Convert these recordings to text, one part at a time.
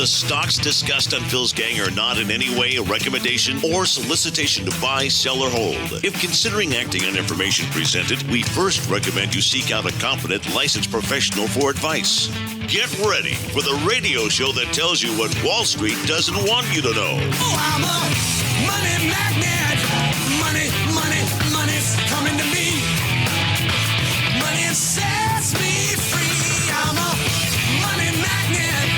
The stocks discussed on Phil's Gang are not in any way a recommendation or solicitation to buy, sell, or hold. If considering acting on information presented, we first recommend you seek out a competent, licensed professional for advice. Get ready for the radio show that tells you what Wall Street doesn't want you to know. Oh, I'm a money magnet. Money's coming to me. Money sets me free. I'm a money magnet.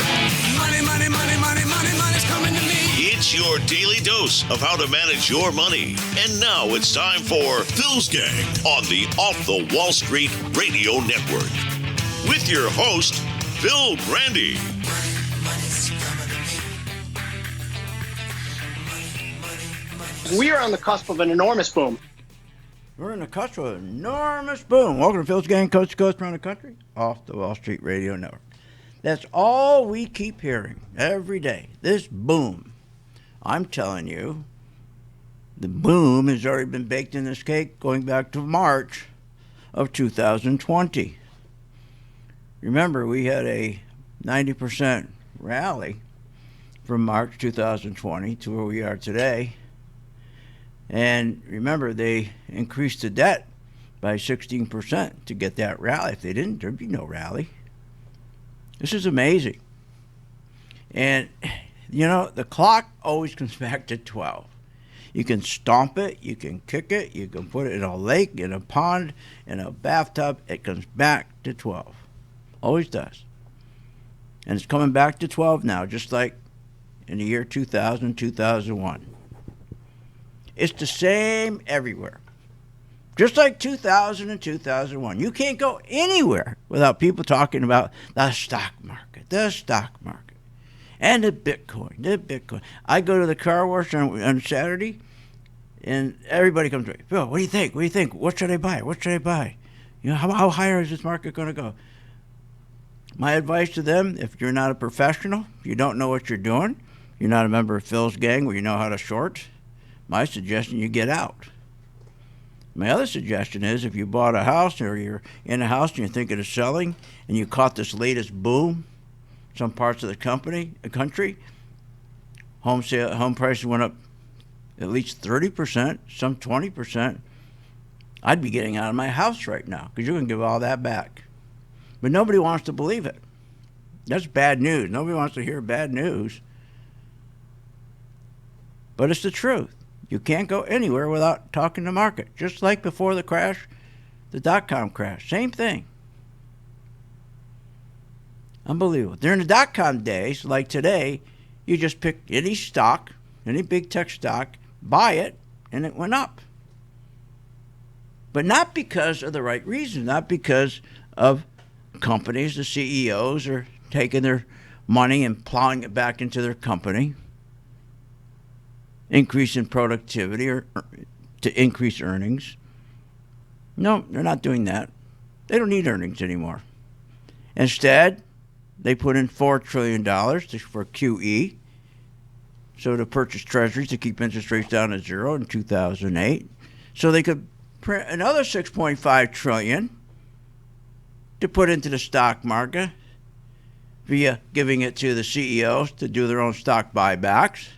Money's coming to me. It's your daily dose of how to manage your money. And now it's time for Phil's Gang on the Off the Wall Street Radio Network. With your host, Phil Grandy. We are on the cusp of an enormous boom. We're on the cusp of an enormous boom. Welcome to Phil's Gang, coast to coast around the country, off the Wall Street Radio Network. That's all we keep hearing every day, this boom. I'm telling you, the boom has already been baked in this cake going back to March of 2020. Remember, we had a 90% rally from March 2020 to where we are today. And remember, they increased the debt by 16% to get that rally. If they didn't, there'd be no rally. This is amazing. And, you know, the clock always comes back to 12. You can stomp it, you can kick it, you can put it in a lake, in a pond, in a bathtub. It comes back to 12. Always does. And it's coming back to 12 now, just like in the year 2000, 2001. It's the same everywhere. Just like 2000 and 2001. You can't go anywhere without people talking about the stock market, and the Bitcoin. I go to the car wash on Saturday, and everybody comes to me, Phil, what do you think? What should I buy? You know, how higher is this market going to go? My advice to them, if you're not a professional, if you don't know what you're doing, you're not a member of Phil's Gang where you know how to short, my suggestion, you get out. My other suggestion is if you bought a house or you're in a house and you're thinking of selling and you caught this latest boom, some parts of the country, home prices went up at least 30%, some 20%, I'd be getting out of my house right now because you're going to give all that back. But nobody wants to believe it. That's bad news. Nobody wants to hear bad news. But it's the truth. You can't go anywhere without talking to market. Just like before the crash, the dot-com crash. Same thing. Unbelievable. During the dot-com days, like today, you just pick any stock, any big tech stock, buy it, and it went up. But not because of the right reason, not because of companies, the CEOs are taking their money and plowing it back into their company, increase in productivity or to increase earnings. No, they're not doing that. They don't need earnings anymore. Instead, they put in $4 trillion for QE, so to purchase treasuries to keep interest rates down to zero in 2008, so they could print another $6.5 trillion to put into the stock market via giving it to the CEOs to do their own stock buybacks.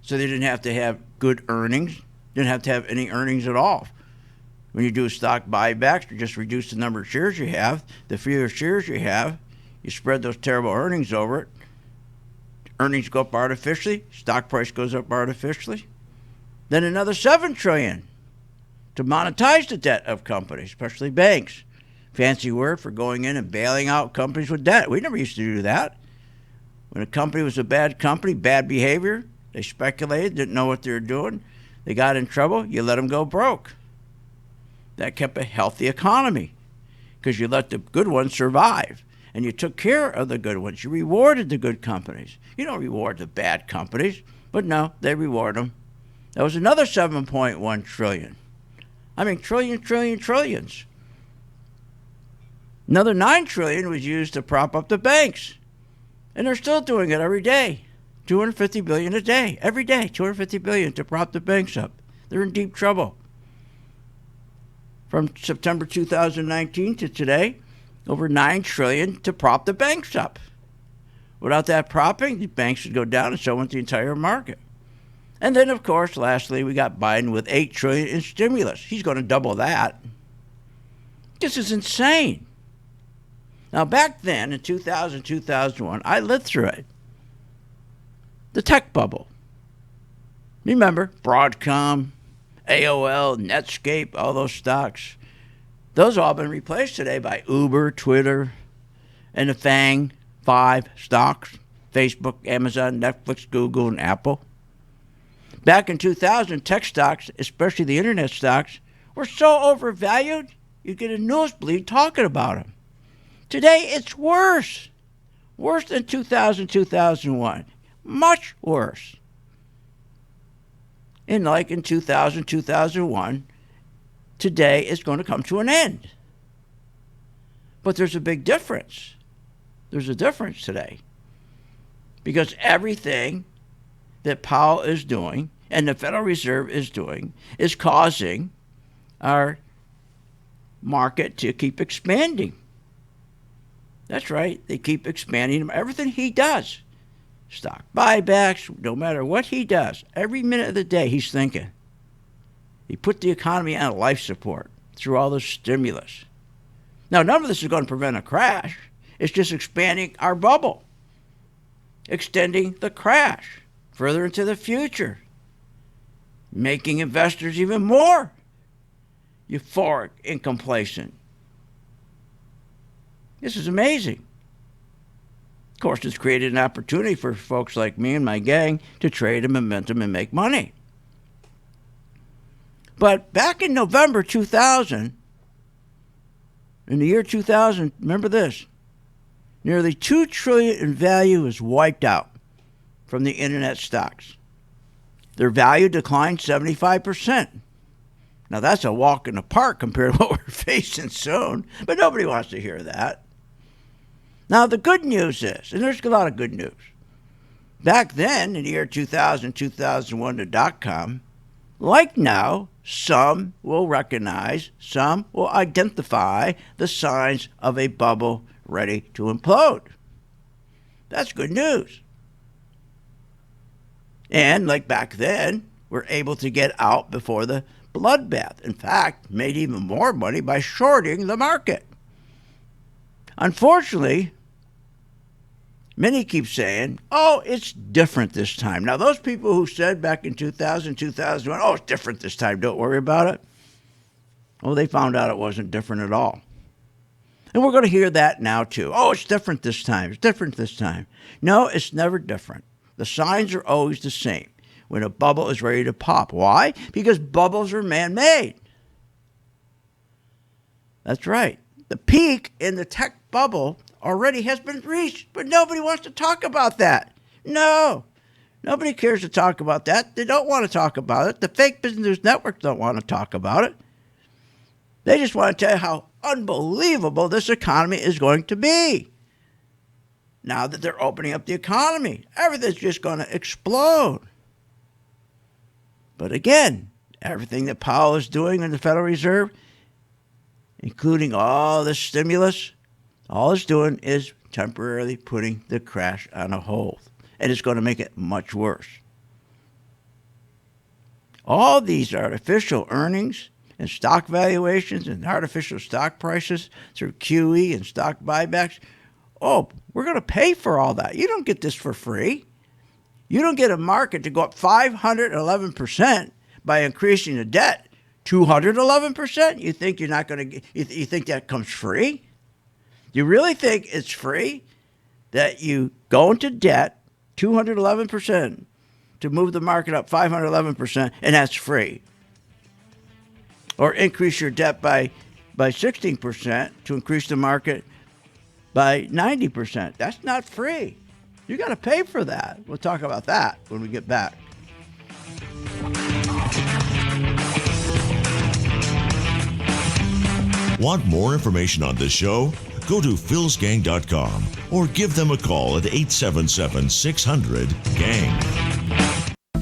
So they didn't have to have good earnings, didn't have to have any earnings at all. When you do stock buybacks, you just reduce the number of shares you have. The fewer shares you have, you spread those terrible earnings over it. Earnings go up artificially, stock price goes up artificially. Then another $7 trillion to monetize the debt of companies, especially banks. Fancy word for going in and bailing out companies with debt. We never used to do that. When a company was a bad company, bad behavior, they speculated, didn't know what they were doing. They got in trouble. You let them go broke. That kept a healthy economy because you let the good ones survive. And you took care of the good ones. You rewarded the good companies. You don't reward the bad companies. But no, they reward them. That was another $7.1 trillion. I mean, trillions. Another $9 trillion was used to prop up the banks. And they're still doing it every day. $250 billion a day, every day, $250 billion to prop the banks up. They're in deep trouble. From September 2019 to today, over $9 trillion to prop the banks up. Without that propping, the banks would go down, and so went the entire market. And then, of course, lastly, we got Biden with $8 trillion in stimulus. He's going to double that. This is insane. Now, back then, in 2000, 2001, I lived through it. The tech bubble. Remember, Broadcom, AOL, Netscape, all those stocks. Those have all been replaced today by Uber, Twitter, and the FANG 5 stocks. Facebook, Amazon, Netflix, Google, and Apple. Back in 2000, tech stocks, especially the internet stocks, were so overvalued, you get a nosebleed talking about them. Today, it's worse. Worse than 2000, 2001. Much worse. And like in 2000, 2001, today is going to come to an end. But there's a big difference. There's a difference today. Because everything that Powell is doing and the Federal Reserve is doing is causing our market to keep expanding. That's right. They keep expanding everything he does. Stock buybacks, no matter what he does, every minute of the day he's thinking. He put the economy on life support through all the stimulus. Now, none of this is going to prevent a crash. It's just expanding our bubble, extending the crash further into the future, making investors even more euphoric and complacent. This is amazing. Of course, it's created an opportunity for folks like me and my gang to trade in momentum and make money. But back in November 2000, in the year 2000, remember this, nearly $2 trillion in value was wiped out from the internet stocks. Their value declined 75%. Now, that's a walk in the park compared to what we're facing soon, but nobody wants to hear that. Now, the good news is, and there's a lot of good news, back then, in the year 2000, 2001, the dot-com, like now, some will recognize, some will identify the signs of a bubble ready to implode. That's good news. And like back then, we're able to get out before the bloodbath. In fact, made even more money by shorting the market. Unfortunately, many keep saying, oh, it's different this time. Now, those people who said back in 2000, 2001, oh, it's different this time, don't worry about it. Well, they found out it wasn't different at all. And we're going to hear that now, too. Oh, it's different this time. It's different this time. No, it's never different. The signs are always the same when a bubble is ready to pop. Why? Because bubbles are man-made. That's right. The peak in the tech bubble already has been reached, but nobody wants to talk about that. No, nobody cares to talk about that. They don't want to talk about it. The fake business networks don't want to talk about it. They just want to tell you how unbelievable this economy is going to be. Now that they're opening up the economy, everything's just going to explode. But again, everything that Powell is doing in the Federal Reserve, including all this stimulus, all it's doing is temporarily putting the crash on a hold. And it's going to make it much worse. All these artificial earnings and stock valuations and artificial stock prices through QE and stock buybacks, oh, we're going to pay for all that. You don't get this for free. You don't get a market to go up 511% by increasing the debt 211%. You think you're not going to? You think that comes free? You really think it's free that you go into debt 211% to move the market up 511%, and that's free? Or increase your debt by 16% to increase the market by 90%. That's not free. You got to pay for that. We'll talk about that when we get back. Want more information on this show? Go to philsgang.com or give them a call at 877-600-GANG.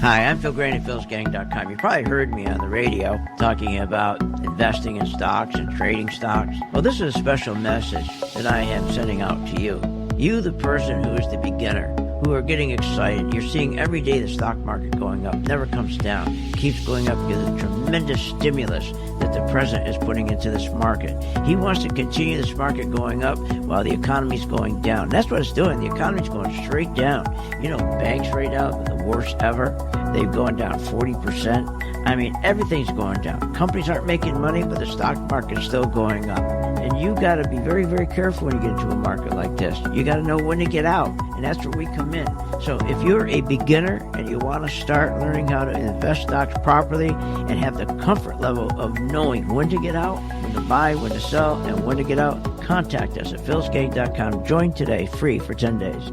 Hi, I'm Phil Grain at philsgang.com. You probably heard me on the radio talking about investing in stocks and trading stocks. Well, this is a special message that I am sending out to you. You, the person who is the beginner, who are getting excited. You're seeing every day the stock market going up, never comes down, keeps going up because of the tremendous stimulus that the president is putting into this market. He wants to continue this market going up while the economy's going down. That's what it's doing. The economy's going straight down. You know, banks right now, the worst ever. They've gone down 40%. I mean, everything's going down. Companies aren't making money, but the stock market's still going up. And you got to be very, very careful when you get into a market like this. You got to know when to get out, and that's where we come in. So if you're a beginner and you want to start learning how to invest stocks properly and have the comfort level of knowing when to get out, when to buy, when to sell, and when to get out, contact us at philsgang.com. Join today, free for 10 days.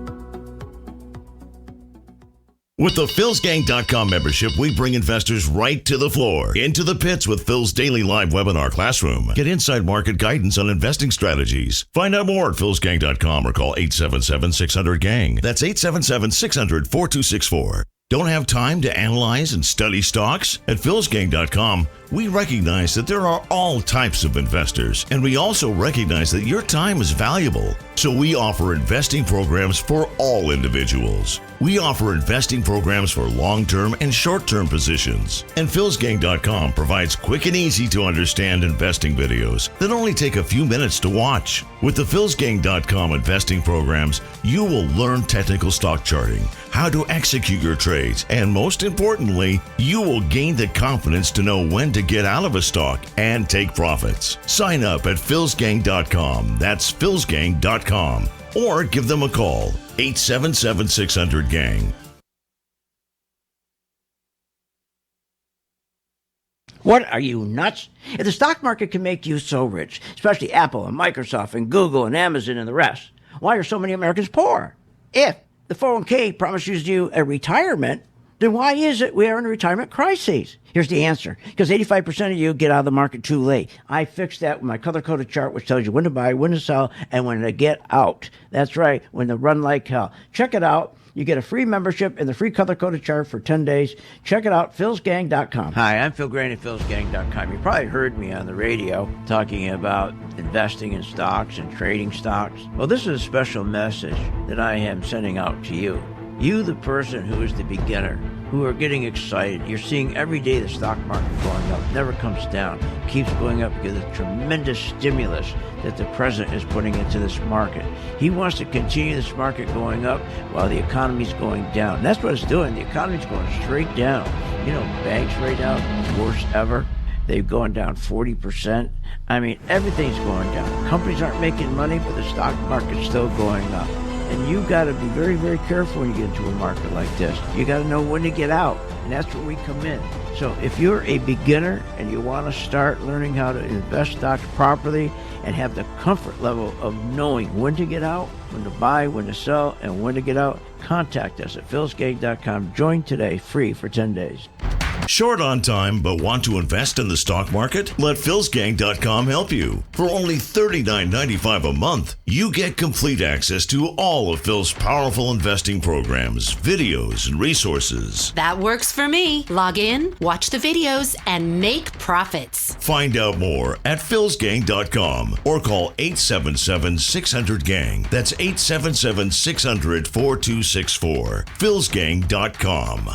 With the philsgang.com membership, we bring investors right to the floor, into the pits with Phil's daily live webinar classroom. Get inside market guidance on investing strategies. Find out more at philsgang.com or call 877-600-GANG. That's 877-600-4264. Don't have time to analyze and study stocks? At philsgang.com, we recognize that there are all types of investors, and we also recognize that your time is valuable. So we offer investing programs for all individuals. We offer investing programs for long-term and short-term positions. And philsgang.com provides quick and easy to understand investing videos that only take a few minutes to watch. With the philsgang.com investing programs, you will learn technical stock charting, how to execute your trades, and most importantly, you will gain the confidence to know when to get out of a stock and take profits. Sign up at philsgang.com. That's philsgang.com. Or give them a call, 877-600-GANG. What, are you nuts? If the stock market can make you so rich, especially Apple and Microsoft and Google and Amazon and the rest, why are so many Americans poor? If the 401k promises you a retirement, then why is it we are in a retirement crisis? Here's the answer. Because 85% of you get out of the market too late. I fixed that with my color-coded chart, which tells you when to buy, when to sell, and when to get out. That's right, when to run like hell. Check it out. You get a free membership and the free color-coded chart for 10 days. Check it out, philsgang.com. Hi, I'm Phil Grain at philsgang.com. You probably heard me on the radio talking about investing in stocks and trading stocks. Well, this is a special message that I am sending out to you. You, the person who is the beginner, who are getting excited. You're seeing every day the stock market going up, never comes down, keeps going up because of the tremendous stimulus that the president is putting into this market. He wants to continue this market going up while the economy's going down. That's what it's doing. The economy's going straight down. You know, banks right now, worst ever. They've gone down 40%. I mean, everything's going down. Companies aren't making money, but the stock market's still going up. And you got to be very, very careful when you get into a market like this. You got to know when to get out, and that's where we come in. So if you're a beginner and you want to start learning how to invest stocks properly and have the comfort level of knowing when to get out, when to buy, when to sell, and when to get out, contact us at philsgang.com. Join today, free for 10 days. Short on time but want to invest in the stock market? Let philsgang.com help you. For only $39.95 a month, you get complete access to all of Phil's powerful investing programs, videos, and resources. That works for me. Log in, watch the videos, and make profits. Find out more at philsgang.com or call 877-600-GANG. That's 877-600-4264. philsgang.com.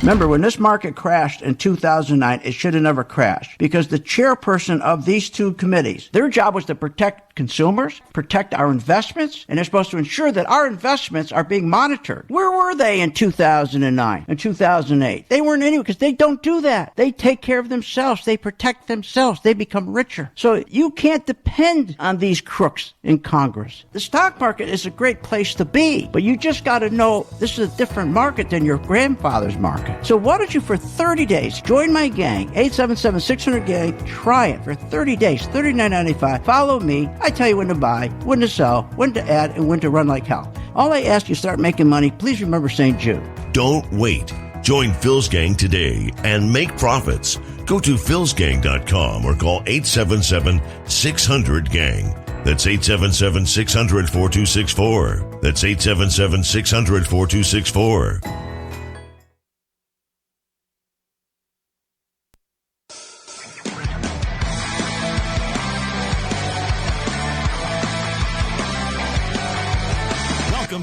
Remember, when this market crashed in 2009, it should have never crashed because the chairperson of these two committees, their job was to protect consumers, protect our investments, and they're supposed to ensure that our investments are being monitored. Where were they in 2009 and 2008? They weren't anywhere because they don't do that. They take care of themselves. They protect themselves. They become richer. So you can't depend on these crooks in Congress. The stock market is a great place to be, but you just got to know this is a different market than your grandfather's market. So why don't you, for 30 days, join my gang, 877-600-GANG. Try it for 30 days, $39.95. Follow me. I tell you when to buy, when to sell, when to add, and when to run like hell. All I ask you, start making money. Please remember St. Jude. Don't wait. Join Phil's Gang today and make profits. Go to philsgang.com or call 877-600-GANG. That's 877-600-4264. That's 877-600-4264.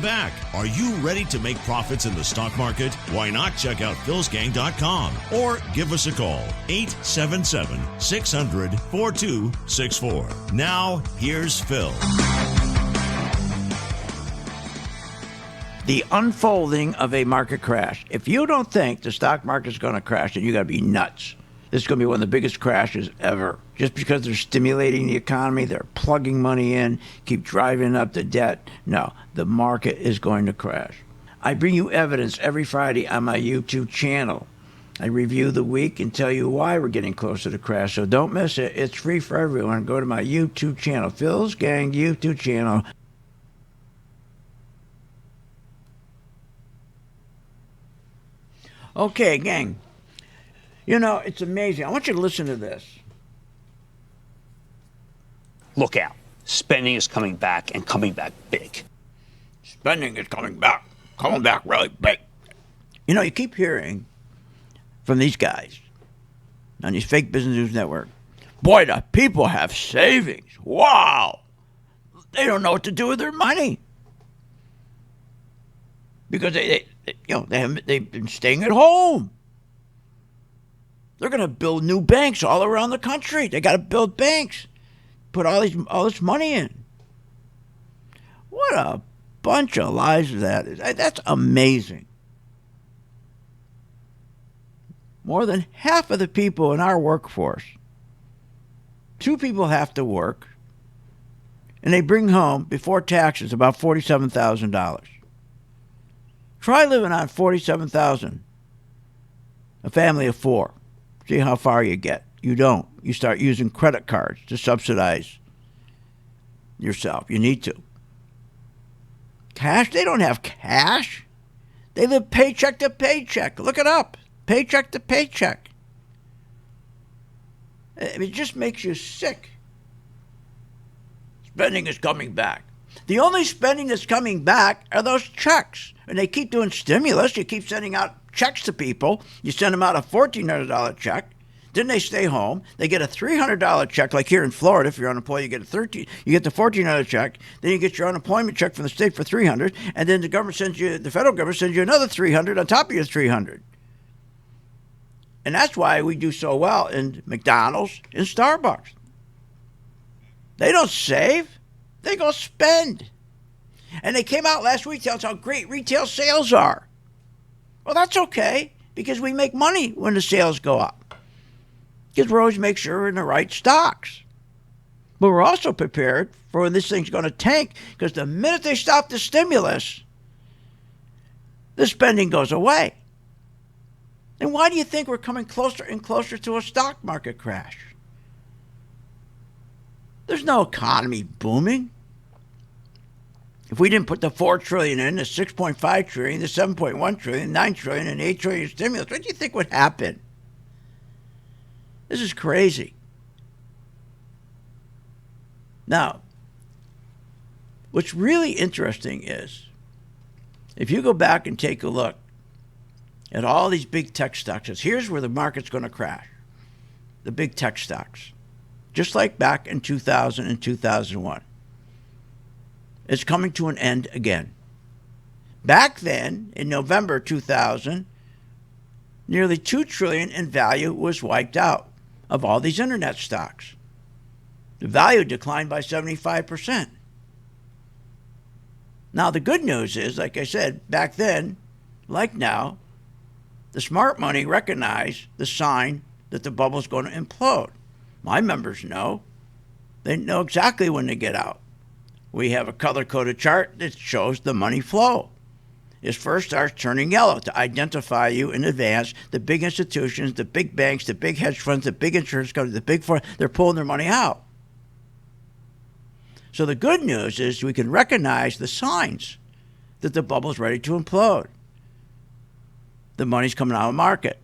back. Are you ready to make profits in the stock market? Why not check out philsgang.com or give us a call, 877-600-4264. Now, here's Phil. The unfolding of a market crash. If you don't think the stock market is going to crash, then you got to be nuts. This is going to be one of the biggest crashes ever. Just because they're stimulating the economy, they're plugging money in, keep driving up the debt. No, the market is going to crash. I bring you evidence every Friday on my YouTube channel. I review the week and tell you why we're getting closer to crash. So don't miss it. It's free for everyone. Go to my YouTube channel, Phil's Gang YouTube channel. Okay, gang. You know, it's amazing. I want you to listen to this. Look out. Spending is coming back and coming back big. Spending is coming back really big. You know, you keep hearing from these guys on these fake business news network, boy, the people have savings. Wow. They don't know what to do with their money. Because they've been staying at home. They're going to build new banks all around the country. They got to build banks. Put all this money in. What a bunch of lies that is. That's amazing. More than half of the people in our workforce, 2 people have to work, and they bring home, before taxes, about $47,000. Try living on $47,000. A family of 4. See how far you get. You don't. You start using credit cards to subsidize yourself. You need to. Cash? They don't have cash. They live paycheck to paycheck. Look it up. Paycheck to paycheck. It just makes you sick. Spending is coming back. The only spending that's coming back are those checks. And they keep doing stimulus. You keep sending out checks to people. You send them out a $1,400 check. Then they stay home. They get a $300 check, like here in Florida. If you're unemployed, you get the $1,400 check. Then you get your unemployment check from the state for $300, and then the federal government sends you another $300 on top of your $300. And that's why we do so well in McDonald's and Starbucks. They don't save; they go spend. And they came out last week telling us how great retail sales are. Well, that's okay, because we make money when the sales go up. Because we're always make sure we're in the right stocks. But we're also prepared for when this thing's going to tank, because the minute they stop the stimulus, the spending goes away. And why do you think we're coming closer and closer to a stock market crash? There's no economy booming. If we didn't put the $4 trillion in, the $6.5 trillion, the $7.1 trillion, $9 trillion, and $8 trillion stimulus, what do you think would happen? This is crazy. Now, what's really interesting is, if you go back and take a look at all these big tech stocks, here's where the market's going to crash. The big tech stocks. Just like back in 2000 and 2001. It's coming to an end again. Back then, in November 2000, nearly $2 trillion in value was wiped out of all these internet stocks. The value declined by 75%. Now, the good news is, like I said, back then, like now, the smart money recognized the sign that the bubble's going to implode. My members know. They know exactly when to get out. We have a color-coded chart that shows the money flow. It first starts turning yellow to identify you in advance. The big institutions, the big banks, the big hedge funds, the big insurance companies, the big four, they're pulling their money out. So the good news is we can recognize the signs that the bubble's ready to implode. The money's coming out of the market.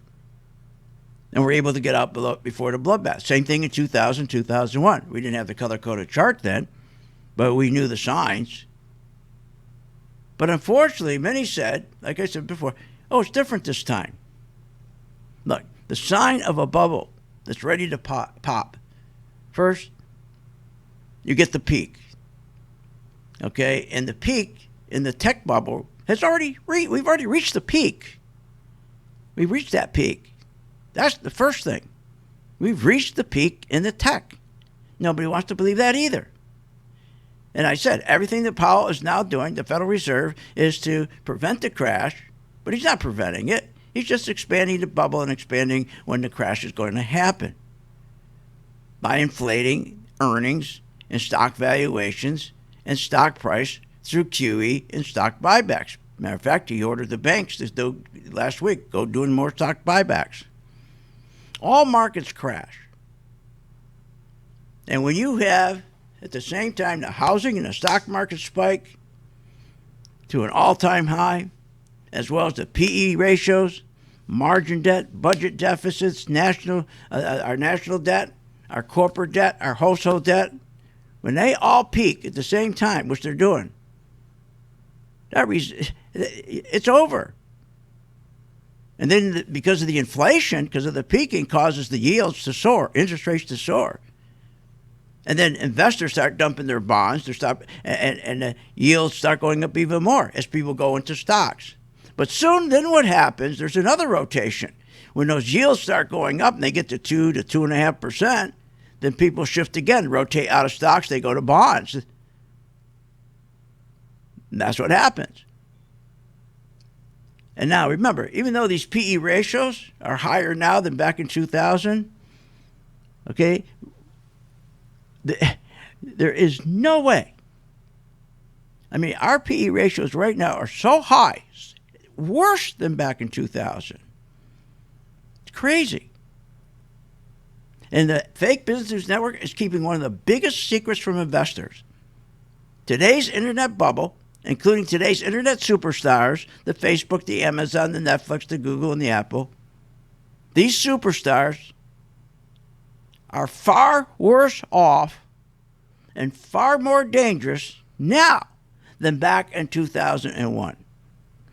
And we're able to get out before the bloodbath. Same thing in 2000, 2001. We didn't have the color-coded chart then, but we knew the signs. But unfortunately, many said, like I said before, oh, it's different this time. Look, the sign of a bubble that's ready to pop. First, you get the peak. Okay? And the peak in the tech bubble has we've already reached the peak. We've reached that peak. That's the first thing. We've reached the peak in the tech. Nobody wants to believe that either. And I said, everything that Powell is now doing, the Federal Reserve, is to prevent the crash, but he's not preventing it. He's just expanding the bubble and expanding when the crash is going to happen by inflating earnings and stock valuations and stock price through QE and stock buybacks. Matter of fact, he ordered the banks to do last week, go doing more stock buybacks. All markets crash. And when you have, at the same time, the housing and the stock market spike to an all-time high, as well as the PE ratios, margin debt, budget deficits, our national debt, our corporate debt, our household debt, when they all peak at the same time, which they're doing, it's over. And then because of the inflation, because of the peaking, causes the yields to soar, interest rates to soar. And then investors start dumping their bonds, and the yields start going up even more as people go into stocks. But soon, then what happens, there's another rotation. When those yields start going up and they get to 2 to 2.5%, then people shift again, rotate out of stocks, they go to bonds. And that's what happens. And now remember, even though these PE ratios are higher now than back in 2000, okay, there is no way. I mean, our PE ratios right now are so high, worse than back in 2000. It's crazy. And the Fake Business News Network is keeping one of the biggest secrets from investors. Today's internet bubble, including today's internet superstars, the Facebook, the Amazon, the Netflix, the Google, and the Apple, these superstars are far worse off and far more dangerous now than back in 2001.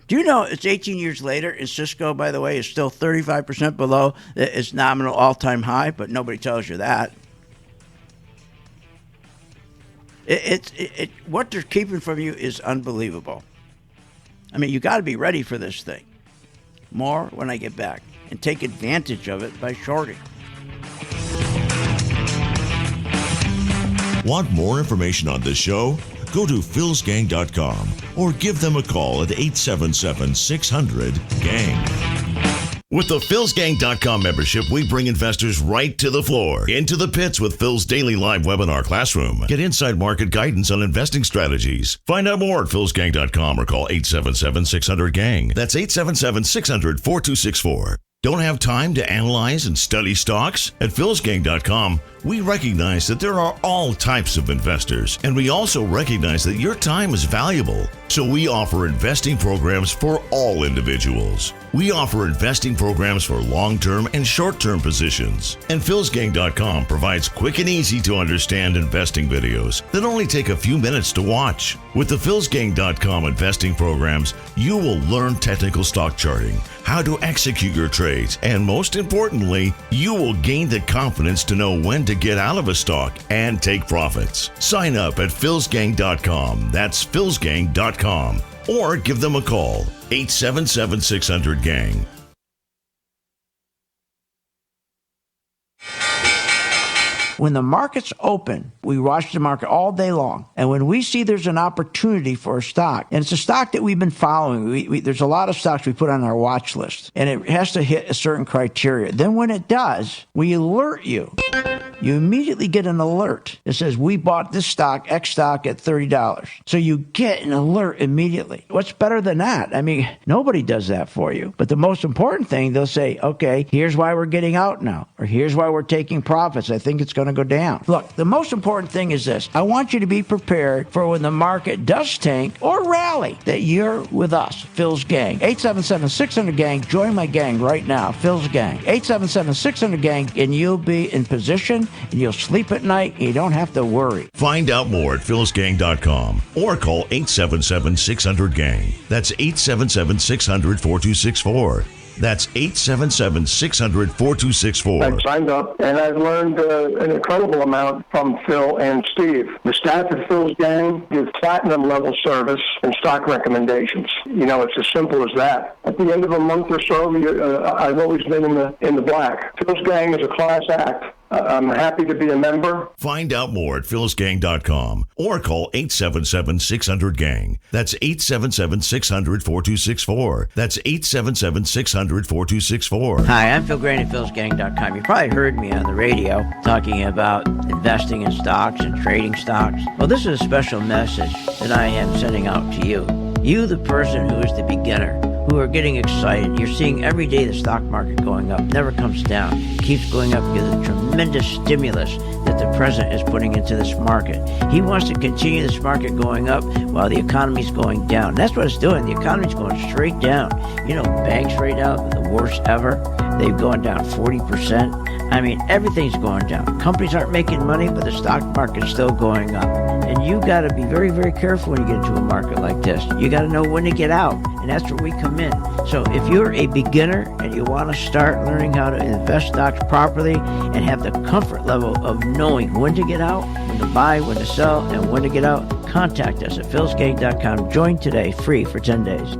Do you know it's 18 years later, and Cisco, by the way, is still 35% below its nominal all-time high, but nobody tells you that. What they're keeping from you is unbelievable. I mean, you got to be ready for this thing. More when I get back, and take advantage of it by shorting. Want more information on this show? Go to philsgang.com or give them a call at 877-600-GANG. With the philsgang.com membership, we bring investors right to the floor, into the pits with Phil's daily live webinar classroom. Get inside market guidance on investing strategies. Find out more at philsgang.com or call 877-600-GANG. That's 877-600-4264. Don't have time to analyze and study stocks? At philsgang.com, we recognize that there are all types of investors, and we also recognize that your time is valuable. So we offer investing programs for all individuals. We offer investing programs for long-term and short-term positions. And philsgang.com provides quick and easy to understand investing videos that only take a few minutes to watch. With the philsgang.com investing programs, you will learn technical stock charting, how to execute your trades, and most importantly, you will gain the confidence to know when to get out of a stock and take profits. Sign up at philsgang.com. That's philsgang.com. Or give them a call, 877-600-GANG. When the markets open, we watch the market all day long. And when we see there's an opportunity for a stock, and it's a stock that we've been following, there's a lot of stocks we put on our watch list, and it has to hit a certain criteria. Then when it does, we alert you. You immediately get an alert that says, we bought this stock, X stock, at $30. So you get an alert immediately. What's better than that? I mean, nobody does that for you. But the most important thing, they'll say, okay, here's why we're getting out now, or here's why we're taking profits. I think it's going to go down. Look, the most important thing is this. I want you to be prepared for when the market does tank or rally, that you're with us, Phil's Gang. 877-600-GANG. Join my gang right now, Phil's Gang. 877-600-GANG, and you'll be in position, and you'll sleep at night, and you don't have to worry. Find out more at philsgang.com or call 877-600-GANG. That's 877-600-4264. That's 877-600-4264. I've signed up, and I've learned an incredible amount from Phil and Steve. The staff at Phil's Gang gives platinum-level service and stock recommendations. You know, it's as simple as that. At the end of a month or so, I've always been in the black. Phil's Gang is a class act. I'm happy to be a member. Find out more at philsgang.com or call 877-600-GANG. That's 877-600-4264. That's 877-600-4264. Hi, I'm Phil Grain at philsgang.com. You probably heard me on the radio talking about investing in stocks and trading stocks. Well, this is a special message that I am sending out to you. You, the person who is the beginner, who are getting excited. You're seeing every day the stock market going up, never comes down, keeps going up because of the tremendous stimulus that the president is putting into this market. He wants to continue this market going up while the economy's going down. That's what it's doing. The economy's going straight down. You know, banks right now, the worst ever. They've gone down 40%. I mean, everything's going down. Companies aren't making money, but the stock market's still going up. And you got to be very, very careful when you get into a market like this. You got to know when to get out, and that's where we come in. So if you're a beginner and you want to start learning how to invest stocks properly and have the comfort level of knowing when to get out, when to buy, when to sell, and when to get out, contact us at philsgang.com. Join today, free for 10 days.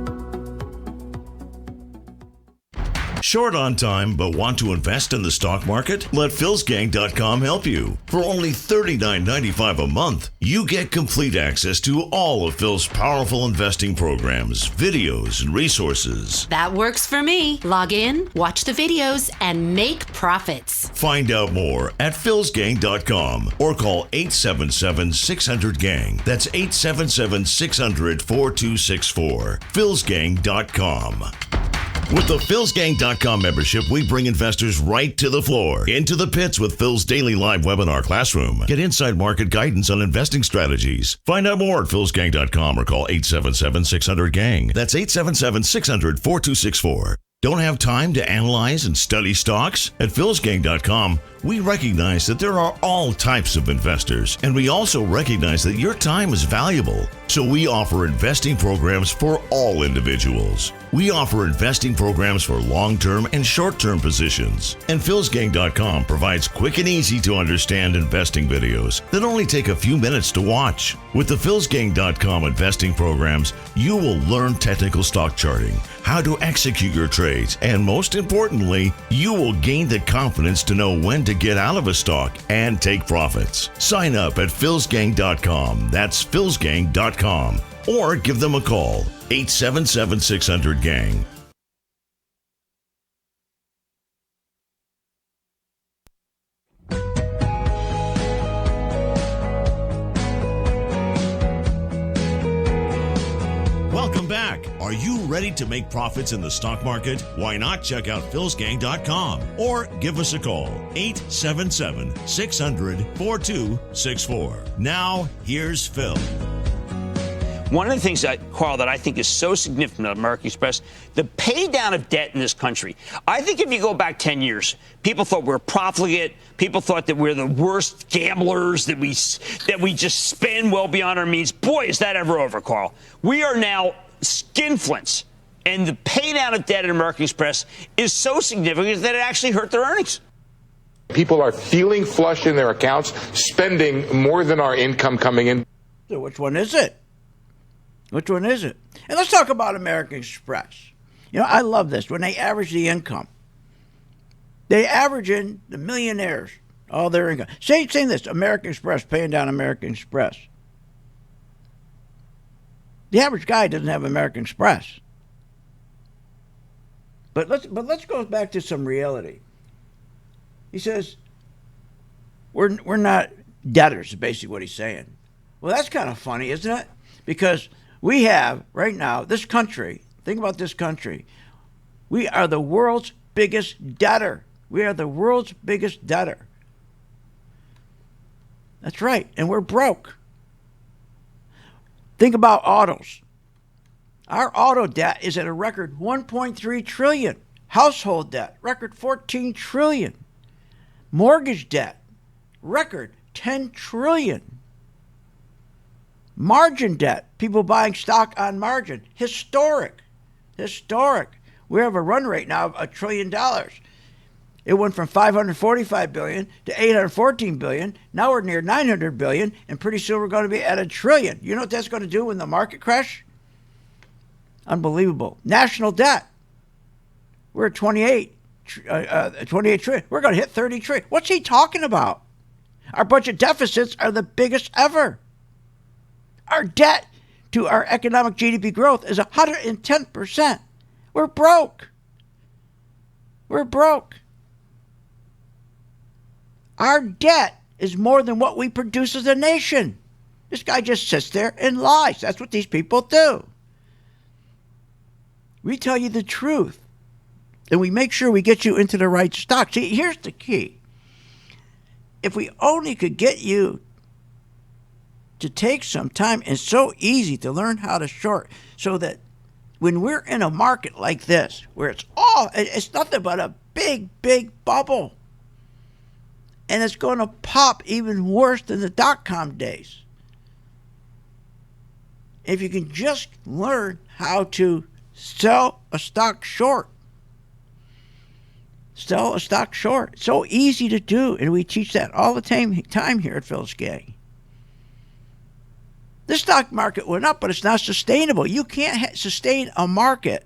Short on time but want to invest in the stock market? Let philsgang.com help you. For only $39.95 a month, you get complete access to all of Phil's powerful investing programs, videos, and resources. That works for me. Log in, watch the videos, and make profits. Find out more at philsgang.com or call 877-600-GANG. That's 877-600-4264. philsgang.com. With the philsgang.com membership, we bring investors right to the floor, into the pits with Phil's daily live webinar classroom. Get inside market guidance on investing strategies. Find out more at philsgang.com or call 877-600-GANG. That's 877-600-4264. Don't have time to analyze and study stocks? At philsgang.com, we recognize that there are all types of investors, and we also recognize that your time is valuable. So we offer investing programs for all individuals. We offer investing programs for long-term and short-term positions. And philsgang.com provides quick and easy to understand investing videos that only take a few minutes to watch. With the philsgang.com investing programs, you will learn technical stock charting, how to execute your trades, and most importantly, you will gain the confidence to know when to get out of a stock and take profits. Sign up at philsgang.com. That's philsgang.com. Or give them a call, 877-600-GANG. Welcome back. Are you ready to make profits in the stock market? Why not check out philsgang.com or give us a call, 877-600-4264. Now, here's Phil. One of the things, Carl, that I think is so significant at American Express, the pay down of debt in this country. I think if you go back 10 years, people thought we were profligate. People thought that we're the worst gamblers, that we just spend well beyond our means. Boy, is that ever over, Carl. We are now skinflints. And the pay down of debt at American Express is so significant that it actually hurt their earnings. People are feeling flush in their accounts, spending more than our income coming in. So which one is it? Which one is it? And let's talk about American Express. You know, I love this. When they average the income, they average in the millionaires, all their income. Say this, American Express, paying down American Express. The average guy doesn't have American Express. But let's go back to some reality. He says, we're not debtors, is basically what he's saying. Well, that's kind of funny, isn't it? Because we have, right now, this country, think about this country, we are the world's biggest debtor. We are the world's biggest debtor. That's right, and we're broke. Think about autos. Our auto debt is at a record $1.3 trillion. Household debt, record $14 trillion. Mortgage debt, record $10 trillion. Margin debt, people buying stock on margin, historic. We We have a run rate now of $1 trillion. It went from $545 billion to $814 billion. Now we're near $900 billion, and pretty soon we're going to be at $1 trillion. You know what that's going to do when the market crash? Unbelievable. National debt. We're at 28 trillion. We're going to hit 30 trillion. What's he talking about? Our budget deficits are the biggest ever. Our debt to our economic GDP growth is 110%. We're broke. We're broke. Our debt is more than what we produce as a nation. This guy just sits there and lies. That's what these people do. We tell you the truth, and we make sure we get you into the right stock. See, here's the key. If we only could get you to take some time, it's so easy to learn how to short, so that when we're in a market like this, where it's nothing but a big, big bubble, and it's going to pop even worse than the dot-com days. If you can just learn how to sell a stock short. Sell a stock short. It's so easy to do, and we teach that all the time here at Phil's Gang. The stock market went up, but it's not sustainable. You can't sustain a market,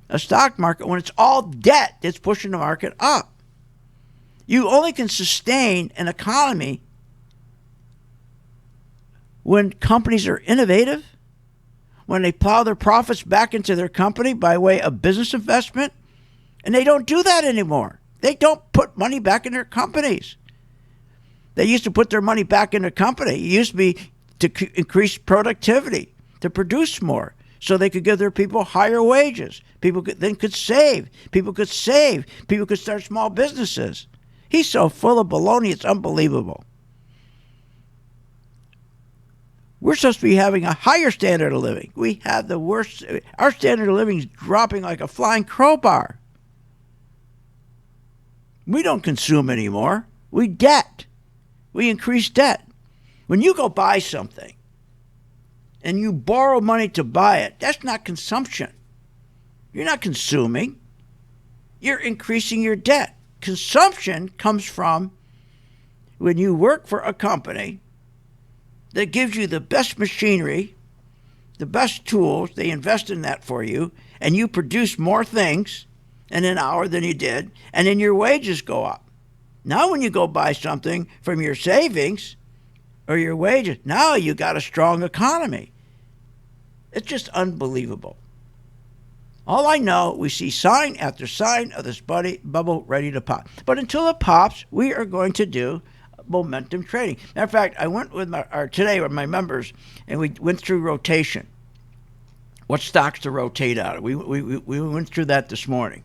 a stock market, when it's all debt that's pushing the market up. You only can sustain an economy when companies are innovative, when they plow their profits back into their company by way of business investment, and they don't do that anymore. They don't put money back in their companies. They used to put their money back in their company. It used to be to increase productivity, to produce more, so they could give their people higher wages. People could save. People could start small businesses. He's so full of baloney, it's unbelievable. We're supposed to be having a higher standard of living. We have the worst. Our standard of living is dropping like a flying crowbar. We don't consume anymore. We debt. We increase debt. When you go buy something and you borrow money to buy it, that's not consumption. You're not consuming. You're increasing your debt. Consumption comes from when you work for a company that gives you the best machinery, the best tools, they invest in that for you, and you produce more things in an hour than you did, and then your wages go up. Now when you go buy something from your savings or your wages, now you got a strong economy. It's just unbelievable. All I know, we see sign after sign of this bubble ready to pop. But until it pops, we are going to do momentum trading. Matter of fact, I went with today with my members, and we went through rotation. What stocks to rotate out of. We went through that this morning.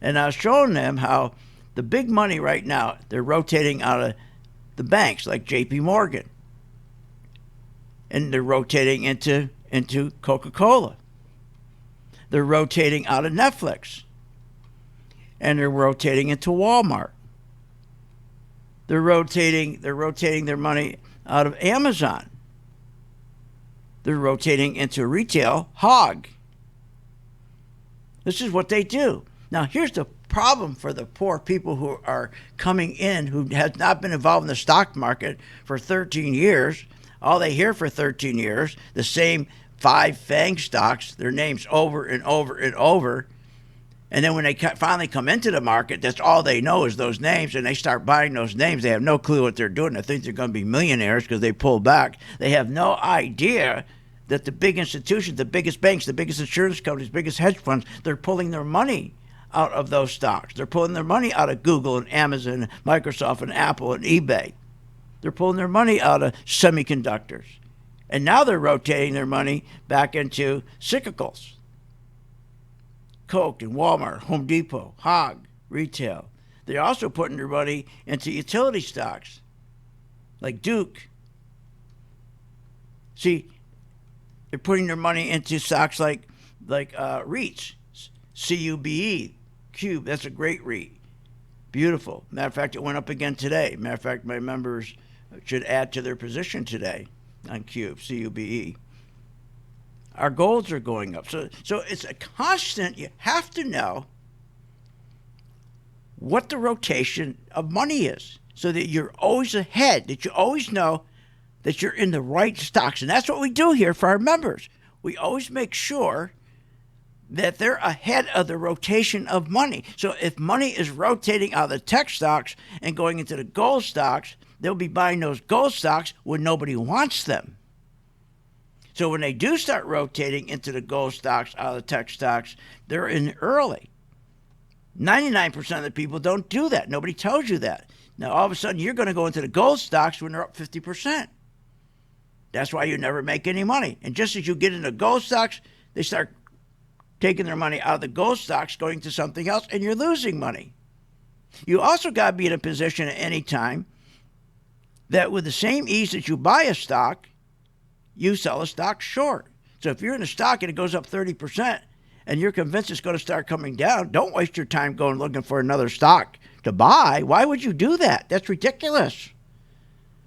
And I was showing them how the big money right now, they're rotating out of the banks like JP Morgan. And they're rotating into Coca-Cola. They're rotating out of Netflix. And they're rotating into Walmart. They're rotating their money out of Amazon. They're rotating into retail, Hog. This is what they do. Now, here's the problem for the poor people who are coming in, who has not been involved in the stock market for 13 years. All they hear for 13 years, the same 5 FANG stocks, their names over and over and over. And then when they finally come into the market, that's all they know is those names, and they start buying those names. They have no clue what they're doing. They think they're going to be millionaires because they pull back. They have no idea that the big institutions, the biggest banks, the biggest insurance companies, biggest hedge funds, they're pulling their money out of those stocks. They're pulling their money out of Google and Amazon and Microsoft and Apple and eBay. They're pulling their money out of semiconductors. And now they're rotating their money back into cyclicals. Coke and Walmart, Home Depot, Hog, retail. They're also putting their money into utility stocks like Duke. See, they're putting their money into stocks like REITs, CUBE, Cube. That's a great REIT. Beautiful. Matter of fact, it went up again today. Matter of fact, my members should add to their position today on Cube, CUBE. our golds are going up. So it's a constant. You have to know what the rotation of money is so that you're always ahead, that you always know that you're in the right stocks. And that's what we do here for our members. We always make sure that they're ahead of the rotation of money. So if money is rotating out of the tech stocks and going into the gold stocks, they'll be buying those gold stocks when nobody wants them. So when they do start rotating into the gold stocks out of the tech stocks, they're in early. 99% of the people don't do that. Nobody tells you that. Now, all of a sudden, you're going to go into the gold stocks when they're up 50%. That's why you never make any money. And just as you get into gold stocks, they start taking their money out of the gold stocks, going to something else, and you're losing money. You also got to be in a position at any time that with the same ease that you buy a stock, you sell a stock short. So if you're in a stock and it goes up 30% and you're convinced it's going to start coming down, don't waste your time going looking for another stock to buy. Why would you do that? That's ridiculous.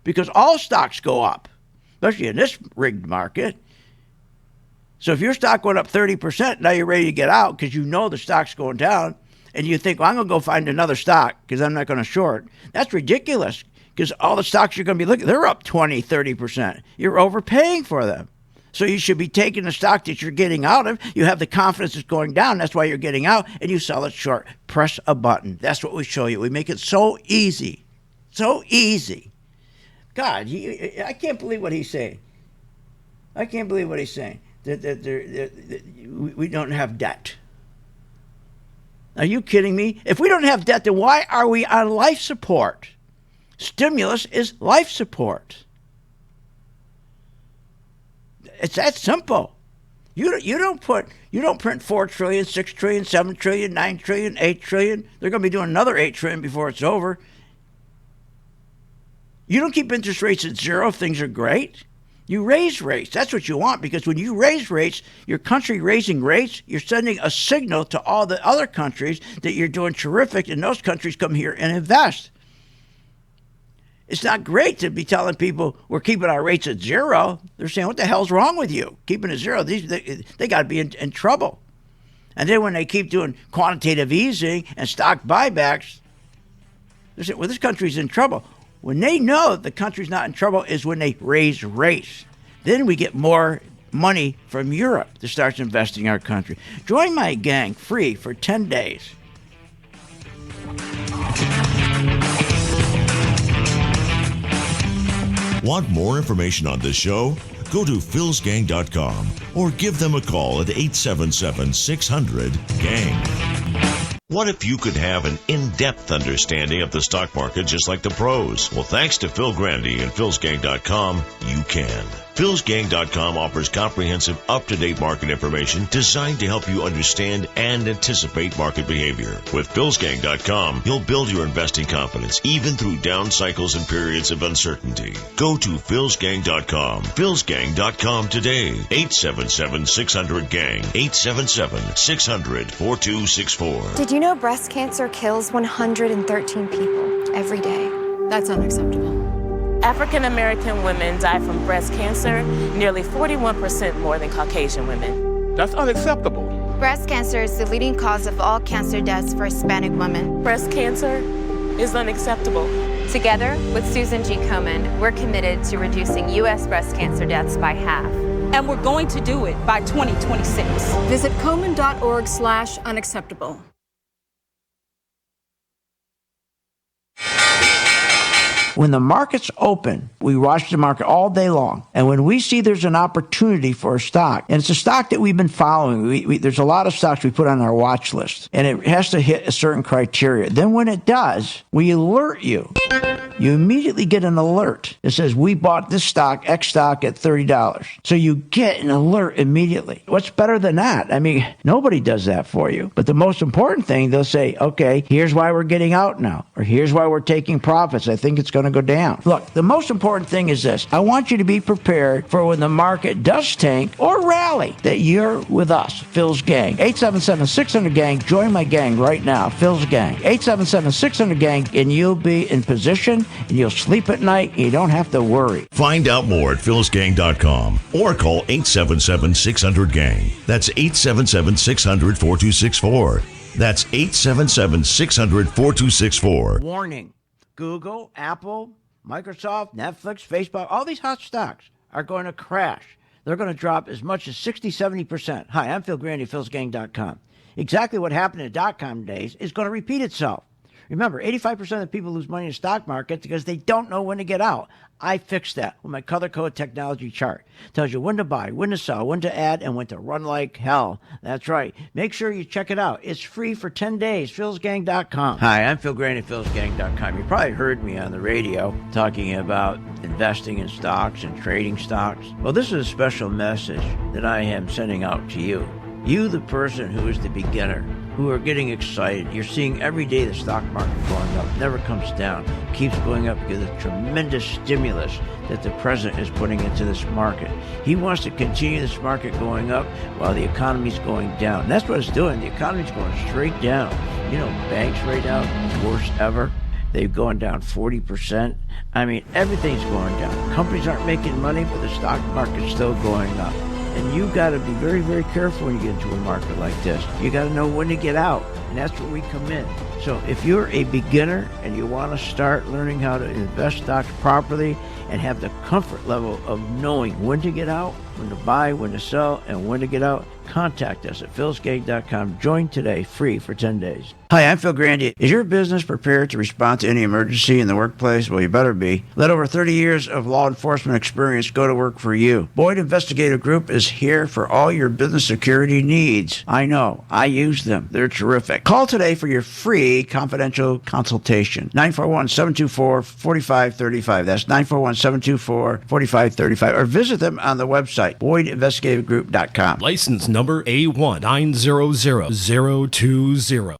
Because all stocks go up, especially in this rigged market. So if your stock went up 30%, now you're ready to get out because you know the stock's going down, and you think, well, I'm going to go find another stock because I'm not going to short. That's ridiculous. Because all the stocks you're going to be looking, they're up 20, 30%. You're overpaying for them. So you should be taking the stock that you're getting out of. You have the confidence it's going down. That's why you're getting out, and you sell it short. Press a button. That's what we show you. We make it so easy. So easy. God, I can't believe what he's saying. I can't believe what he's saying. That we don't have debt. Are you kidding me? If we don't have debt, then why are we on life support? Stimulus is life support. It's that simple. You don't print 4 trillion, 6 trillion, 7 trillion, 9 trillion, 8 trillion. They're going to be doing another 8 trillion before it's over. You don't keep interest rates at zero if things are great. You raise rates. That's what you want, because when you raise rates, your country raising rates, you're sending a signal to all the other countries that you're doing terrific, and those countries come here and invest. It's not great to be telling people we're keeping our rates at zero. They're saying, what the hell's wrong with you? Keeping it zero, they got to be in trouble. And then when they keep doing quantitative easing and stock buybacks, they're saying, well, this country's in trouble. When they know the country's not in trouble is when they raise rates. Then we get more money from Europe that starts investing in our country. Join my gang free for 10 days. Want more information on this show? Go to philsgang.com or give them a call at 877-600-GANG. What if you could have an in-depth understanding of the stock market just like the pros? Well, thanks to Phil Grandy and philsgang.com, you can. philsgang.com offers comprehensive, up-to-date market information designed to help you understand and anticipate market behavior. With philsgang.com, you'll build your investing confidence even through down cycles and periods of uncertainty. Go to philsgang.com. philsgang.com today. 877-600-GANG. 877-600-4264. Did you know breast cancer kills 113 people every day? That's unacceptable. African American women die from breast cancer nearly 41% more than Caucasian women. That's unacceptable. Breast cancer is the leading cause of all cancer deaths for Hispanic women. Breast cancer is unacceptable. Together with Susan G. Komen, we're committed to reducing U.S. breast cancer deaths by half. And we're going to do it by 2026. Visit Komen.org/unacceptable. When the market's open, we watch the market all day long. And when we see there's an opportunity for a stock, and it's a stock that we've been following, there's a lot of stocks we put on our watch list, and it has to hit a certain criteria. Then when it does, we alert you. You immediately get an alert that says, we bought this stock, X stock, at $30. So you get an alert immediately. What's better than that? I mean, nobody does that for you. But the most important thing, they'll say, okay, here's why we're getting out now, or here's why we're taking profits. I think it's going to go down. Look, the most important thing is this. I want you to be prepared for when the market does tank or rally, that you're with us, Phil's Gang. 877-600-GANG. Join my gang right now, Phil's Gang. 877-600-GANG, and you'll be in position and you'll sleep at night and you don't have to worry. Find out more at philsgang.com or call 877-600-GANG. That's 877-600-4264. That's 877-600-4264. Warning. Google, Apple, Microsoft, Netflix, Facebook, all these hot stocks are going to crash. They're going to drop as much as 60, 70%. Hi, I'm Phil Grandy, philsgang.com. Exactly what happened in dot-com days is going to repeat itself. Remember, 85% of people lose money in the stock market because they don't know when to get out. I fixed that with my color code technology chart. It tells you when to buy, when to sell, when to add, and when to run like hell. That's right. Make sure you check it out. It's free for 10 days. philsgang.com. Hi, I'm Phil Grandy, philsgang.com. You probably heard me on the radio talking about investing in stocks and trading stocks. Well, this is a special message that I am sending out to you. You, the person who is the beginner, who are getting excited. You're seeing every day the stock market going up, never comes down, keeps going up because of the tremendous stimulus that the president is putting into this market. He wants to continue this market going up while the economy's going down. And that's what it's doing. The economy's going straight down. You know, banks right now, worst ever. They've gone down 40%. I mean, everything's going down. Companies aren't making money, but the stock market's still going up. And you got to be very, very careful when you get into a market like this. You got to know when to get out, and that's where we come in. So if you're a beginner and you want to start learning how to invest stocks properly and have the comfort level of knowing when to get out, when to buy, when to sell, and when to get out, contact us at philsgang.com. Join today, free for 10 days. Hi, I'm Phil Grandy. Is your business prepared to respond to any emergency in the workplace? Well, you better be. Let over 30 years of law enforcement experience go to work for you. Boyd Investigative Group is here for all your business security needs. I know. I use them. They're terrific. Call today for your free confidential consultation. 941-724-4535. That's 941-724-4535. Or visit them on the website, BoydInvestigativegroup.com. License number A1900020.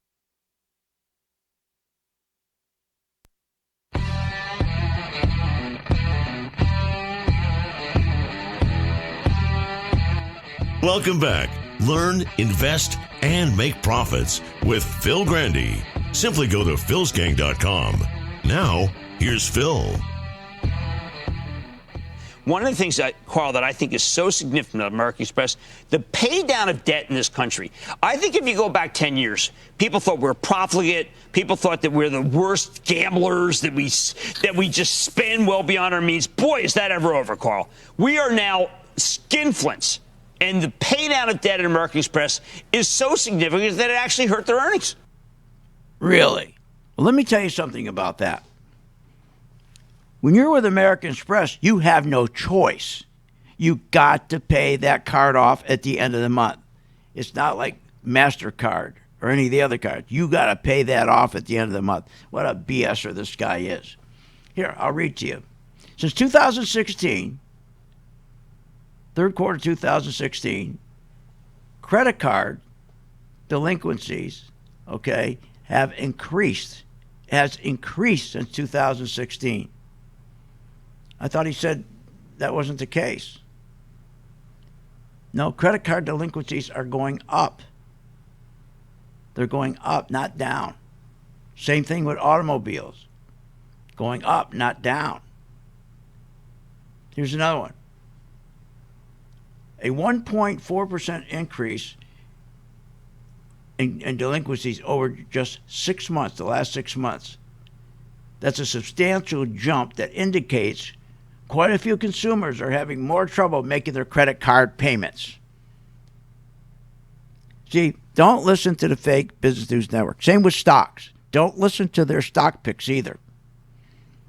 Welcome back. Learn, invest, and make profits with Phil Grandy. Simply go to philsgang.com. Now, here's Phil. One of the things, Carl, that I think is so significant of American Express, the pay down of debt in this country. I think if you go back 10 years, people thought we were profligate. People thought that we're the worst gamblers, that we just spend well beyond our means. Boy, is that ever over, Carl. We are now skinflints. And the pay down of debt at American Express is so significant that it actually hurt their earnings. Really? Well, let me tell you something about that. When you're with American Express, you have no choice. You got to pay that card off at the end of the month. It's not like MasterCard or any of the other cards. You got to pay that off at the end of the month. What a BSer this guy is. Here, I'll read to you. Since 2016, third quarter 2016, credit card delinquencies, have increased. Has increased since 2016. I thought he said that wasn't the case. No, credit card delinquencies are going up. They're going up, not down. Same thing with automobiles. Going up, not down. Here's another one. A 1.4% increase in delinquencies over just 6 months, the last 6 months. That's a substantial jump that indicates quite a few consumers are having more trouble making their credit card payments. See, don't listen to the fake Business News Network. Same with stocks. Don't listen to their stock picks either.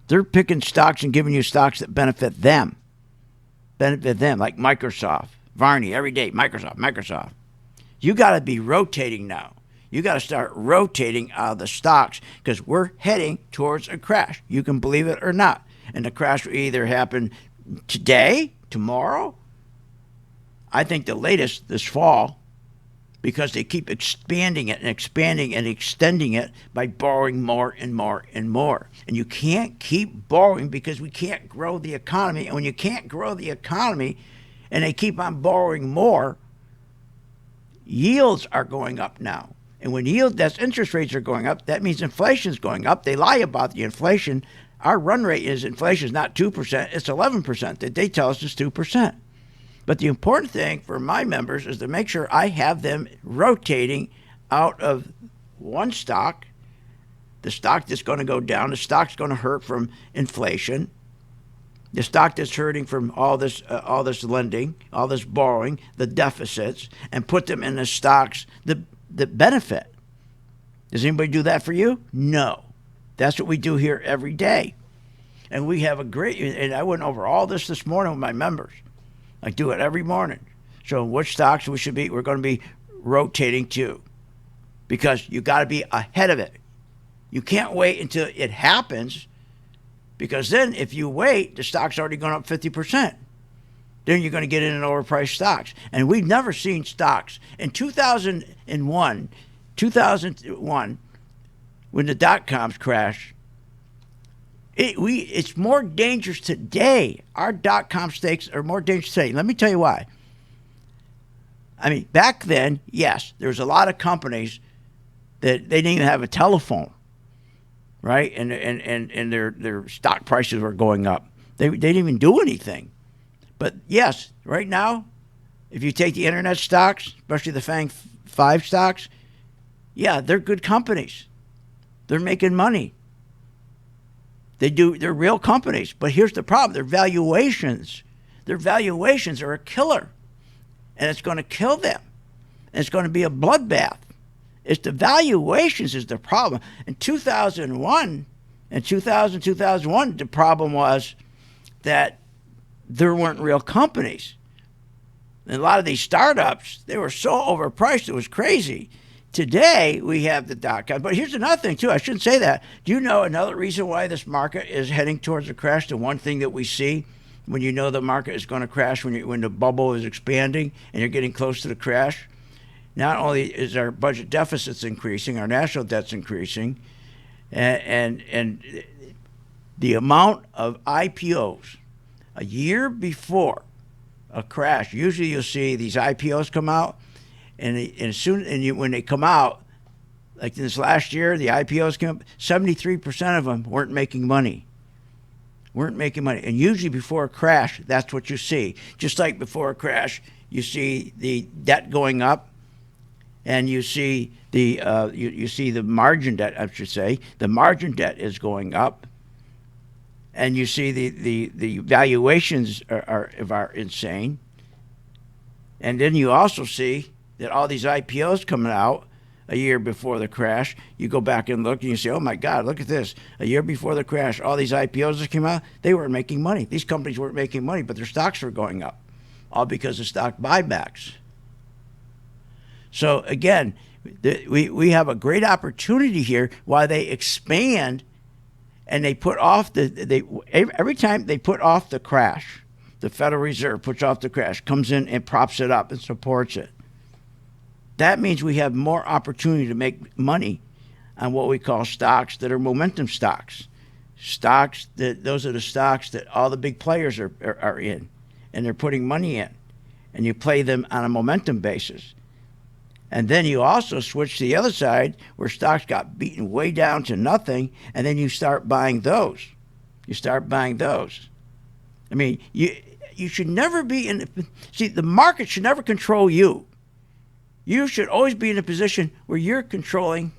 They're picking stocks and giving you stocks that benefit them. Benefit them, like Microsoft. Varney, every day, Microsoft. You got to be rotating now. You got to start rotating out of the stocks because we're heading towards a crash. You can believe it or not. And the crash will either happen today, tomorrow. I think the latest this fall, because they keep expanding it and expanding and extending it by borrowing more and more and more. And you can't keep borrowing because we can't grow the economy. And when you can't grow the economy and they keep on borrowing more, yields are going up now. And when that's interest rates are going up, that means inflation is going up. They lie about the inflation. our run rate is inflation is not 2%, it's 11%. That they tell us is 2%. But the important thing for my members is to make sure I have them rotating out of one stock, the stock that's going to go down, the stock's going to hurt from inflation, the stock that's hurting from all this lending, all this borrowing, the deficits, and put them in the stocks that benefit. Does anybody do that for you? No. That's what we do here every day. And we have a great, and I went over all this morning with my members. I do it every morning. So which stocks we're going to be rotating to, because you got to be ahead of it. You can't wait until it happens, because then if you wait, the stock's already gone up 50%. Then you're going to get in overpriced stocks. And we've never seen stocks. In 2001, when the dot-coms crashed, it's more dangerous today. Our dot-com stakes are more dangerous today. Let me tell you why. I mean, back then, yes, there was a lot of companies that they didn't even have a telephone, right? And their stock prices were going up. They didn't even do anything. But yes, right now, if you take the internet stocks, especially the FANG 5 stocks, yeah, they're good companies. They're making money. They're real companies. But here's the problem. Their valuations are a killer. And it's going to kill them. And it's going to be a bloodbath. It's the valuations is the problem. In 2001, the problem was that there weren't real companies. And a lot of these startups, they were so overpriced, it was crazy. Today, we have the dot-com. But here's another thing, too. I shouldn't say that. Do you know another reason why this market is heading towards a crash? The one thing that we see when you know the market is going to crash, when the bubble is expanding and you're getting close to the crash, not only is our budget deficits increasing, our national debt's increasing, and the amount of IPOs a year before a crash, usually you'll see these IPOs come out, and when they come out, like this last year, the IPOs came up, 73% of them weren't making money. And usually before a crash, that's what you see. Just like before a crash, you see the debt going up, and you see you see the margin debt, I should say. The margin debt is going up, and you see the valuations are insane. And then you also see that all these IPOs coming out a year before the crash. You go back and look, and you say, oh, my God, look at this. A year before the crash, all these IPOs that came out, they weren't making money. These companies weren't making money, but their stocks were going up, all because of stock buybacks. So, again, we have a great opportunity here while they expand and they put off every time they put off the crash, the Federal Reserve puts off the crash, comes in and props it up and supports it. That means we have more opportunity to make money on what we call stocks that are momentum stocks. Those are the stocks that all the big players are in, and they're putting money in, and you play them on a momentum basis. And then you also switch to the other side where stocks got beaten way down to nothing, and then you start buying those. I mean, you should never be the market should never control you. You should always be in a position where you're controlling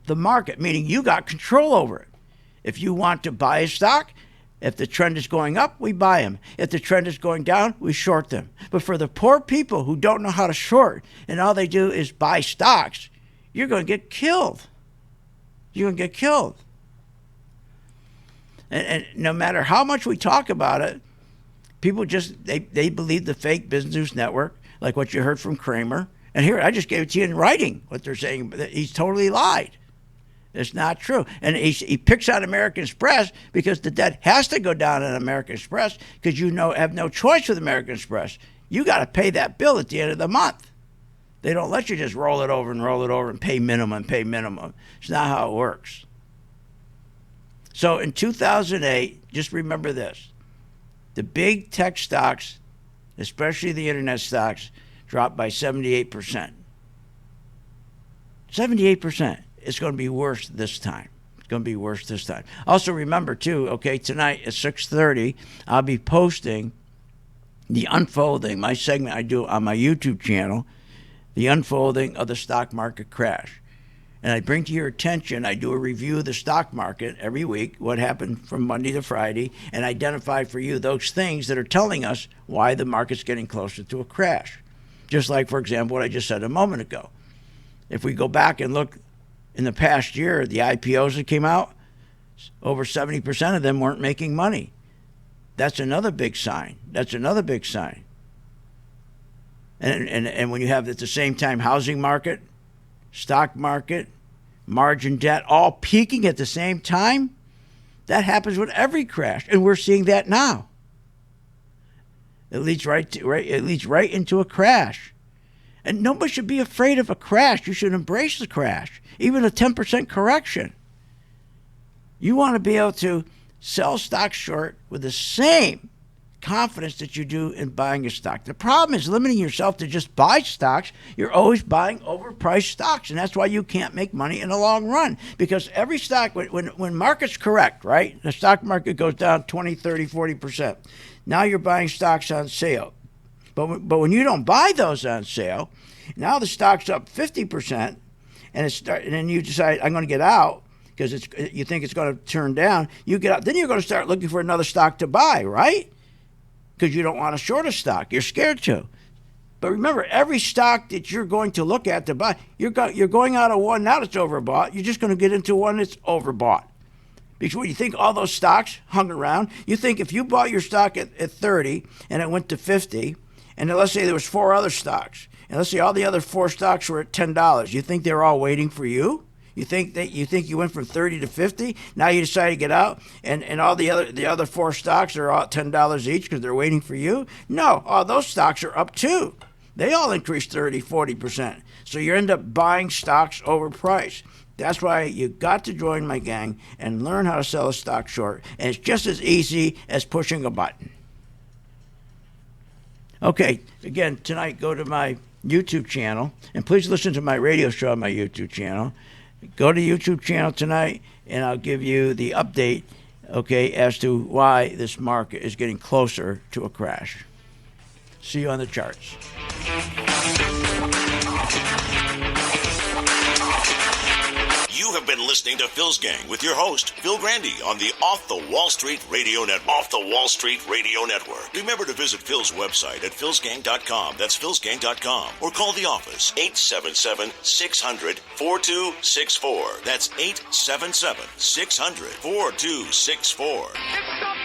the market, meaning you got control over it. If you want to buy a stock, if the trend is going up, we buy them. If the trend is going down, we short them. But for the poor people who don't know how to short and all they do is buy stocks, you're going to get killed. And no matter how much we talk about it, people they believe the fake Business News Network, like what you heard from Cramer. And here, I just gave it to you in writing, what they're saying. He's totally lied. It's not true. And he picks on American Express because the debt has to go down in American Express because have no choice with American Express. You got to pay that bill at the end of the month. They don't let you just roll it over and pay minimum. It's not how it works. So in 2008, just remember this. The big tech stocks, especially the internet stocks, dropped by 78%. 78%. It's going to be worse this time. going to be worse this time. Also remember, too, okay, tonight at 6:30, I'll be posting the unfolding, my segment I do on my YouTube channel, the unfolding of the stock market crash. And I bring to your attention, I do a review of the stock market every week, what happened from Monday to Friday, and identify for you those things that are telling us why the market's getting closer to a crash. Just like, for example, what I just said a moment ago. If we go back and look in the past year, the IPOs that came out, over 70% of them weren't making money. That's another big sign. That's another big sign. And when you have at the same time housing market, stock market, margin debt, all peaking at the same time, that happens with every crash, and we're seeing that now. It leads right into a crash. And nobody should be afraid of a crash. You should embrace the crash, even a 10% correction. You want to be able to sell stock short with the same confidence that you do in buying a stock. The problem is limiting yourself to just buy stocks. You're always buying overpriced stocks, and that's why you can't make money in the long run. Because every stock, when markets correct, right, the stock market goes down 20, 30, 40%. Now you're buying stocks on sale. But when you don't buy those on sale, now the stock's up 50%, and then you decide, I'm going to get out because you think it's going to turn down. You get out. Then you're going to start looking for another stock to buy, right? Because you don't want to short a stock. You're scared to. But remember, every stock that you're going to look at to buy, you're going out of one now that's overbought. You're just going to get into one that's overbought. Because when you think all those stocks hung around, you think if you bought your stock at 30 and it went to 50, and then let's say there was 4 other stocks, and let's say all the other 4 stocks were at $10, you think they're all waiting for you? You think you went from 30 to 50? Now you decide to get out, and all the other 4 stocks are all at $10 each because they're waiting for you? No, all those stocks are up too. They all increased 30, 40%. So you end up buying stocks overpriced. That's why you got to join my gang and learn how to sell a stock short. And it's just as easy as pushing a button. Okay, again, tonight go to my YouTube channel, and please listen to my radio show on my YouTube channel. Go to the YouTube channel tonight, and I'll give you the update, okay, as to why this market is getting closer to a crash. See you on the charts. You have been listening to Phil's Gang with your host, Phil Grandy, on the Off the Wall Street Radio Network. Off the Wall Street Radio Network. Remember to visit Phil's website at philsgang.com. That's philsgang.com. Or call the office, 877-600-4264. That's 877-600-4264.